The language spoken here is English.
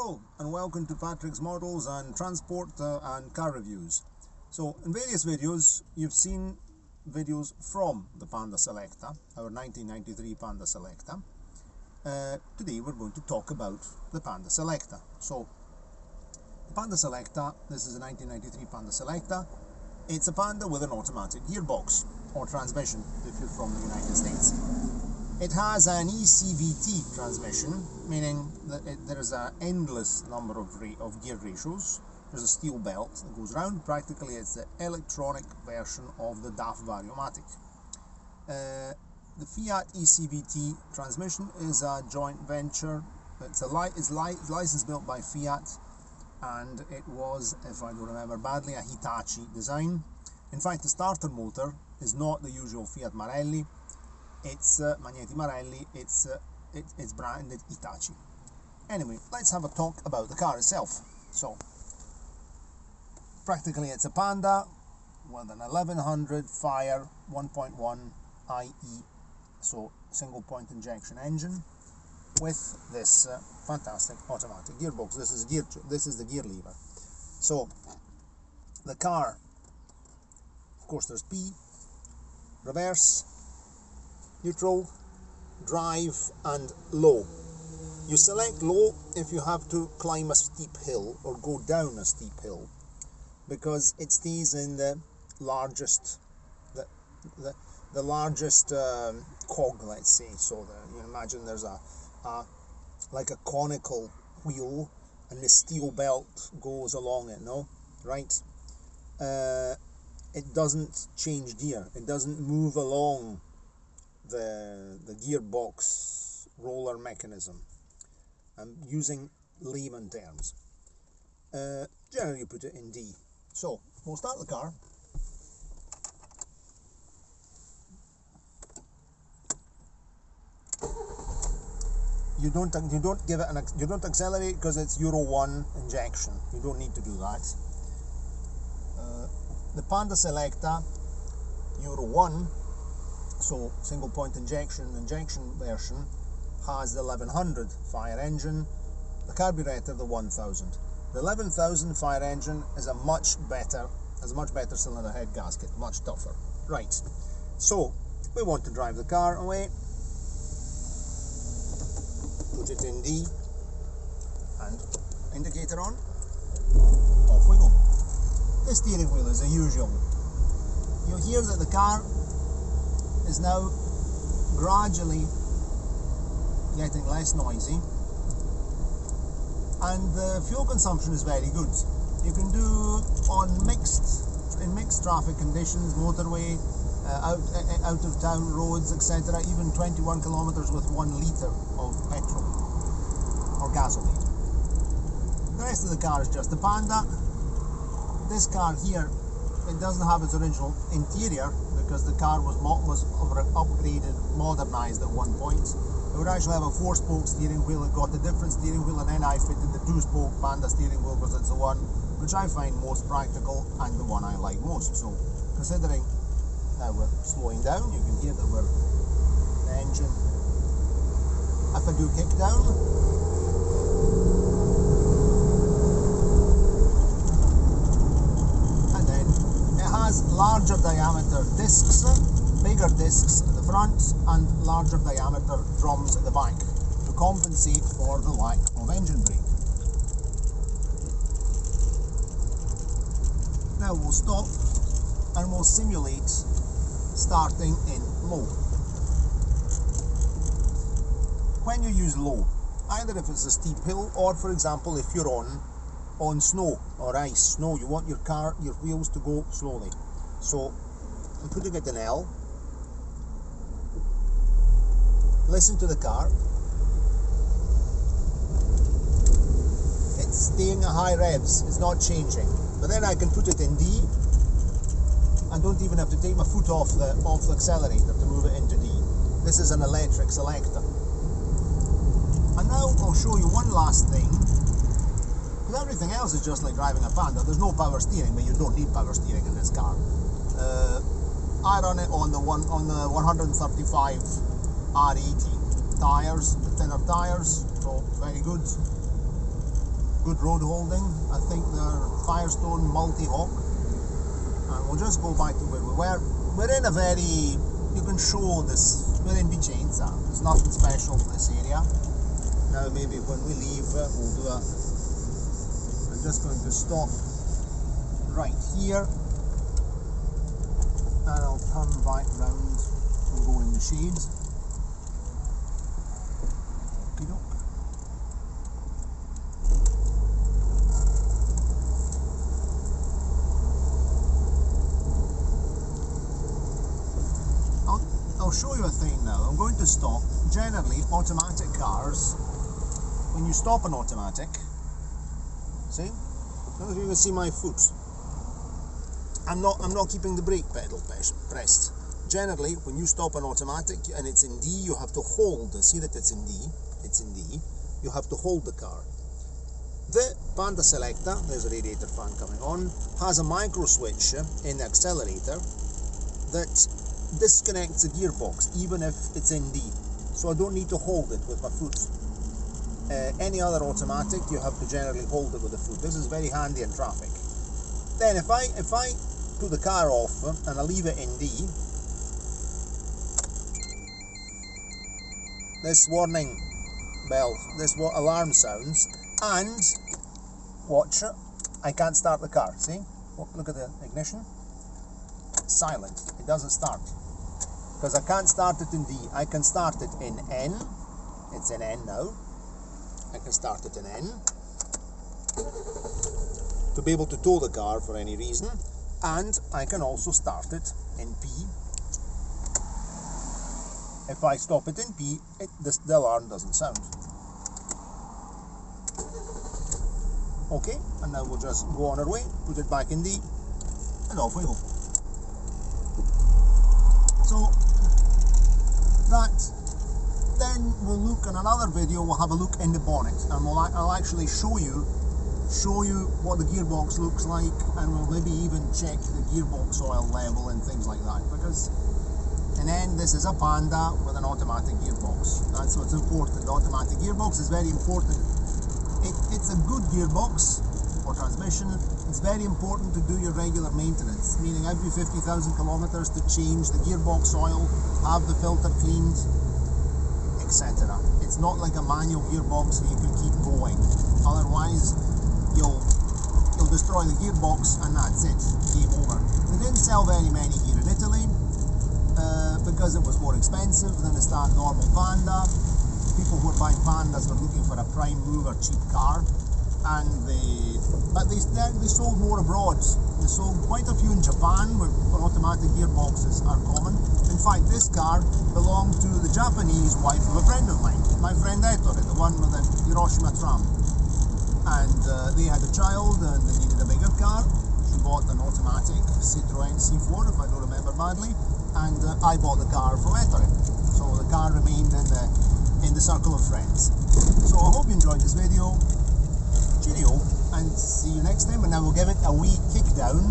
Hello and welcome to Patrick's Models and Transport and Car Reviews. So in various videos you've seen videos from the Panda Selecta, our 1993 Panda Selecta. Today we're going to talk about the Panda Selecta. So the Panda Selecta, this is a 1993 Panda Selecta. It's a Panda with an automatic gearbox or transmission if you're from the United States. It has an ECVT transmission, meaning that there is an endless number of gear ratios. There's a steel belt that goes around. Practically, it's the electronic version of the DAF Variomatic. The Fiat ECVT transmission is a joint venture. It's licensed built by Fiat, and it was, if I don't remember badly, a Hitachi design. In fact, the starter motor is not the usual Fiat Marelli. It's Magneti Marelli, it's branded Hitachi. Anyway, let's have a talk about the car itself. So, practically it's a Panda with an 1100 Fire 1.1 IE, so single point injection engine with this fantastic automatic gearbox. This is the gear lever. So, the car, of course there's P, reverse, neutral, drive and low. You select low if you have to climb a steep hill or go down a steep hill, because it stays in the largest the largest cog, let's say. So you imagine there's like a conical wheel and the steel belt goes along it, no? Right? It doesn't change gear, it doesn't move along the gearbox roller mechanism. I'm using layman terms. Generally you put it in D. So we'll start the car. You don't accelerate because it's Euro 1 injection. You don't need to do that. The Panda Selecta Euro 1, so single point injection version, has the 1100 Fire engine, the carburetor the 1000. The 11,000 Fire engine is has a much better cylinder head gasket, much tougher. Right, so we want to drive the car away. Put it in D and indicator on. Off we go. The steering wheel is the usual. You hear that the car is now gradually getting less noisy, and the fuel consumption is very good. You can do in mixed traffic conditions, motorway, out of town roads, etc., even 21 kilometers with 1 litre of petrol or gasoline. The rest of the car is just a Panda. This car here, it doesn't have its original interior because the car was upgraded, modernized at one point. It would actually have a 4-spoke steering wheel. It got a different steering wheel, and then I fitted the 2-spoke Panda steering wheel because it's the one which I find most practical and the one I like most. So, considering now we're slowing down, you can hear that the engine, if I do kick down, and then it has larger diameter discs, bigger discs at the front and larger diameter drums at the back to compensate for the lack of engine brake. Now we'll stop and we'll simulate starting in low. When you use low, either if it's a steep hill or, for example, if you're on snow or ice, you want your wheels to go slowly. So I'm putting it in L. Listen to the car. It's staying at high revs, it's not changing. But then I can put it in D and don't even have to take my foot off the accelerator to move it into D. This is an electric selector. And now I'll show you one last thing, because everything else is just like driving a Panda. There's no power steering, but you don't need power steering in this car. I run it on the 135 R80 tyres, the thinner tyres, so very good. good road holding. I think they're Firestone multi-hawk. And we'll just go back to where we were. We're in a very, you can show this, we're in Vicenza. There's nothing special in this area. Now maybe when we leave, we'll do a, I'm just going to stop right here. And I'll turn back round and go in the shades. Okey-doke. I'll show you a thing now. I'm going to stop. Generally, automatic cars, when you stop an automatic, see? I don't know if you can see my foot. I'm not keeping the brake pedal pressed. Generally, when you stop an automatic and it's in D, you have to hold. See that it's in D? It's in D. You have to hold the car. The Panda Selecta, there's a radiator fan coming on, has a micro switch in the accelerator that disconnects the gearbox even if it's in D. So I don't need to hold it with my foot. Any other automatic, you have to generally hold it with the foot. This is very handy in traffic. Then if I put the car off and I leave it in D, this warning bell, this alarm sounds, and watch it, I can't start the car. See? Look at the ignition. It's silent. It doesn't start. Because I can't start it in D. I can start it in N. It's in N now. I can start it in N to be able to tow the car for any reason, and I can also start it in P. If I stop it in P, the alarm doesn't sound. Okay, and now we'll just go on our way, put it back in D, and off we go. So that, then we'll look in another video, we'll have a look in the bonnet, and I'll actually show you what the gearbox looks like, and we'll maybe even check the gearbox oil level and things like that, because in the end this is a Panda with an automatic gearbox. That's what's important. The automatic gearbox is very important. It's a good gearbox for transmission. It's very important to do your regular maintenance, meaning every 50,000 kilometers to change the gearbox oil, have the filter cleaned, etc. It's not like a manual gearbox that you can keep going. Otherwise, you'll destroy the gearbox and that's it, game over. They didn't sell very many here in Italy because it was more expensive than a normal Panda. People who were buying Pandas were looking for a prime mover cheap car, and but they sold more abroad. They sold quite a few in Japan where automatic gearboxes are common. In fact, this car belonged to the Japanese wife of a friend of mine, my friend Ettore, the one with the Hiroshima tram. And they had a child and they needed a bigger car. She bought an automatic Citroën C4, if I don't remember badly, and I bought the car from Ettore. So the car remained in the circle of friends. So I hope you enjoyed this video. Cheerio, and see you next time. And now we'll give it a wee kick down